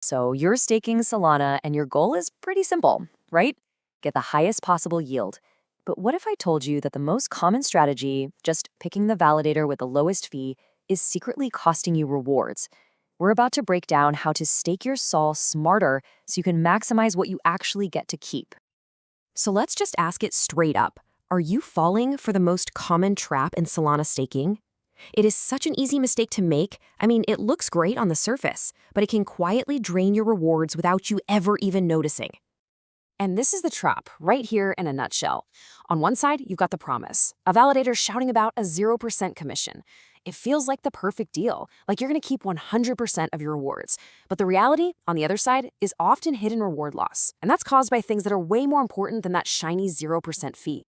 So you're staking Solana and your goal is pretty simple, right? Get the highest possible yield. But what if I told you that the most common strategy, just picking the validator with the lowest fee, is secretly costing you rewards? We're about to break down how to stake your SOL smarter so you can maximize what you actually get to keep. So let's just ask it straight up. Are you falling for the most common trap in Solana staking? It is such an easy mistake to make. I mean, it looks great on the surface, but it can quietly drain your rewards without you ever even noticing. And this is the trap, right here in a nutshell. On one side, you've got the promise. A validator shouting about a 0% commission. It feels like the perfect deal, like you're going to keep 100% of your rewards. But the reality, on the other side, is often hidden reward loss. And that's caused by things that are way more important than that shiny 0% fee.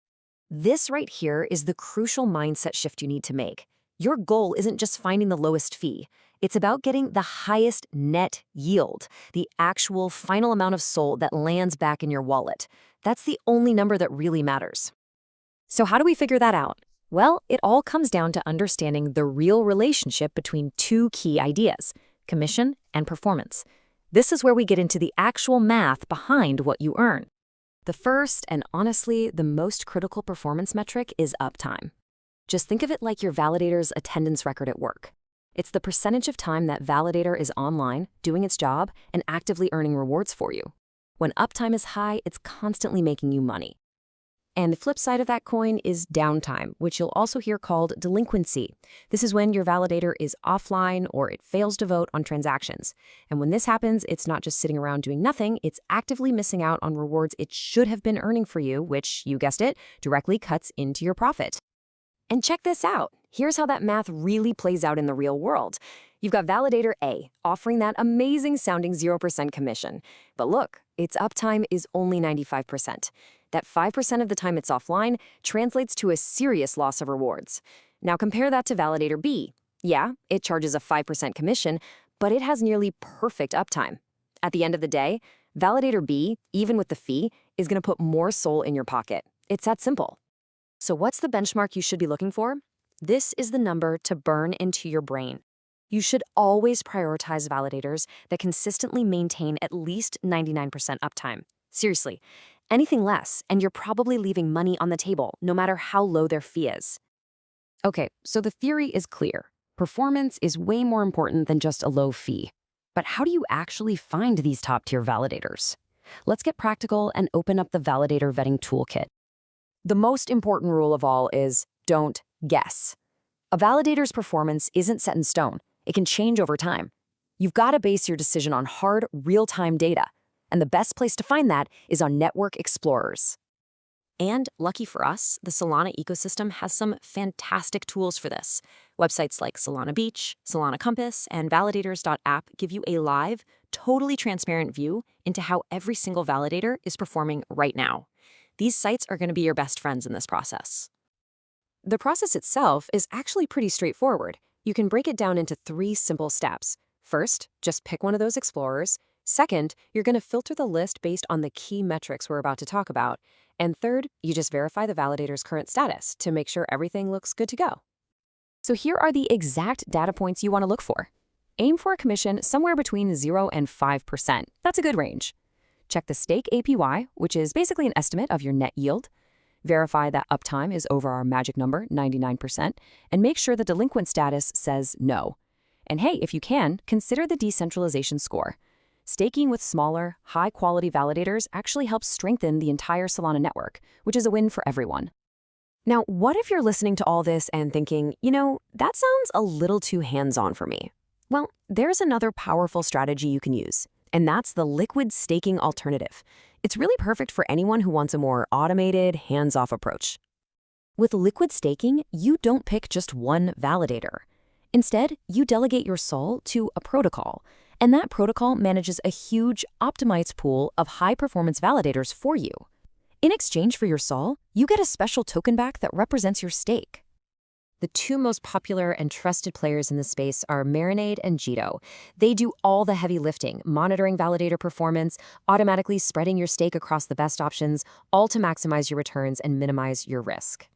This right here is the crucial mindset shift you need to make. Your goal isn't just finding the lowest fee. It's about getting the highest net yield, the actual final amount of SOL that lands back in your wallet. That's the only number that really matters. So how do we figure that out? Well, it all comes down to understanding the real relationship between two key ideas, commission and performance. This is where we get into the actual math behind what you earn. The first, and honestly, the most critical performance metric is uptime. Just think of it like your validator's attendance record at work. It's the percentage of time that validator is online, doing its job, and actively earning rewards for you. When uptime is high, it's constantly making you money. And the flip side of that coin is downtime, which you'll also hear called delinquency. This is when your validator is offline or it fails to vote on transactions. And when this happens, it's not just sitting around doing nothing, it's actively missing out on rewards it should have been earning for you, which, you guessed it, directly cuts into your profit. And check this out. Here's how that math really plays out in the real world. You've got validator A offering that amazing sounding 0% commission. But look, its uptime is only 95%. That 5% of the time it's offline translates to a serious loss of rewards. Now compare that to validator B. Yeah, it charges a 5% commission, but it has nearly perfect uptime. At the end of the day, validator B, even with the fee, is going to put more SOL in your pocket. It's that simple. So what's the benchmark you should be looking for? This is the number to burn into your brain. You should always prioritize validators that consistently maintain at least 99% uptime. Seriously, anything less, and you're probably leaving money on the table, no matter how low their fee is. Okay, so the theory is clear. Performance is way more important than just a low fee. But how do you actually find these top-tier validators? Let's get practical and open up the validator vetting toolkit. The most important rule of all is don't guess. A validator's performance isn't set in stone. It can change over time. You've got to base your decision on hard, real-time data, and the best place to find that is on network explorers. And lucky for us, the Solana ecosystem has some fantastic tools for this. Websites like Solana Beach, Solana Compass, and validators.app give you a live, totally transparent view into how every single validator is performing right now. These sites are going to be your best friends in this process. The process itself is actually pretty straightforward. You can break it down into 3 simple steps. First, just pick one of those explorers. Second, you're going to filter the list based on the key metrics we're about to talk about. And third, you just verify the validator's current status to make sure everything looks good to go. So here are the exact data points you want to look for. Aim for a commission somewhere between 0 and 5%. That's a good range. Check the stake APY, which is basically an estimate of your net yield. Verify that uptime is over our magic number, 99%, and make sure the delinquent status says no. And hey, if you can, consider the decentralization score. Staking with smaller, high-quality validators actually helps strengthen the entire Solana network, which is a win for everyone. Now, what if you're listening to all this and thinking, that sounds a little too hands-on for me? Well, there's another powerful strategy you can use, and that's the liquid staking alternative. It's really perfect for anyone who wants a more automated, hands-off approach. With liquid staking, you don't pick just one validator. Instead, you delegate your SOL to a protocol, and that protocol manages a huge, optimized pool of high-performance validators for you. In exchange for your SOL, you get a special token back that represents your stake. The 2 most popular and trusted players in this space are Marinade and Jito. They do all the heavy lifting, monitoring validator performance, automatically spreading your stake across the best options, all to maximize your returns and minimize your risk.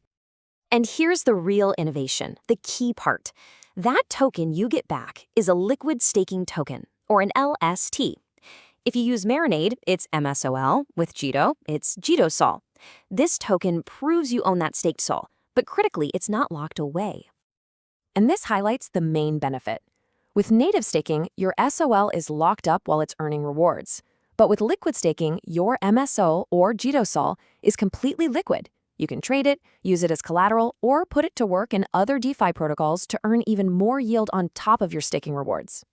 And here's the real innovation, the key part. That token you get back is a liquid staking token, or an LST. If you use Marinade, it's MSOL. With Jito, it's JitoSol. This token proves you own that staked sol, but critically, it's not locked away. And this highlights the main benefit. With native staking, your SOL is locked up while it's earning rewards. But with liquid staking, your MSO or JitoSol is completely liquid. You can trade it, use it as collateral, or put it to work in other DeFi protocols to earn even more yield on top of your staking rewards.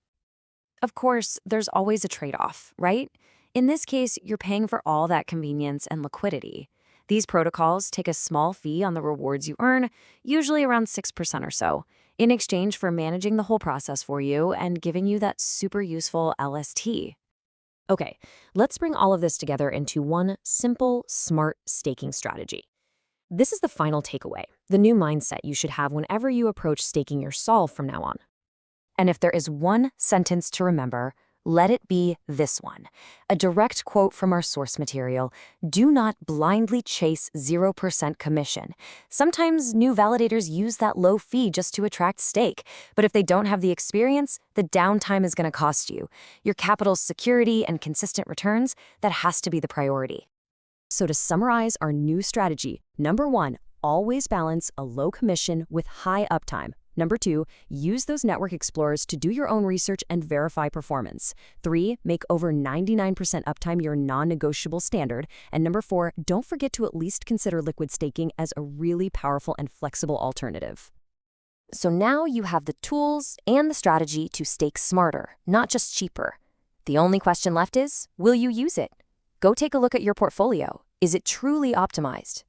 Of course, there's always a trade-off, right? In this case, you're paying for all that convenience and liquidity. These protocols take a small fee on the rewards you earn, usually around 6% or so, in exchange for managing the whole process for you and giving you that super useful LST. Okay, let's bring all of this together into one simple, smart staking strategy. This is the final takeaway, the new mindset you should have whenever you approach staking your sol from now on. And if there is one sentence to remember, let it be this one. A direct quote from our source material: do not blindly chase 0% commission. Sometimes new validators use that low fee just to attract stake, but if they don't have the experience, the downtime is going to cost you. Your capital's security and consistent returns, that has to be the priority. So to summarize our new strategy, number 1, always balance a low commission with high uptime. Number 2, use those network explorers to do your own research and verify performance. 3, make over 99% uptime your non-negotiable standard. And number 4, don't forget to at least consider liquid staking as a really powerful and flexible alternative. So now you have the tools and the strategy to stake smarter, not just cheaper. The only question left is, will you use it? Go take a look at your portfolio. Is it truly optimized?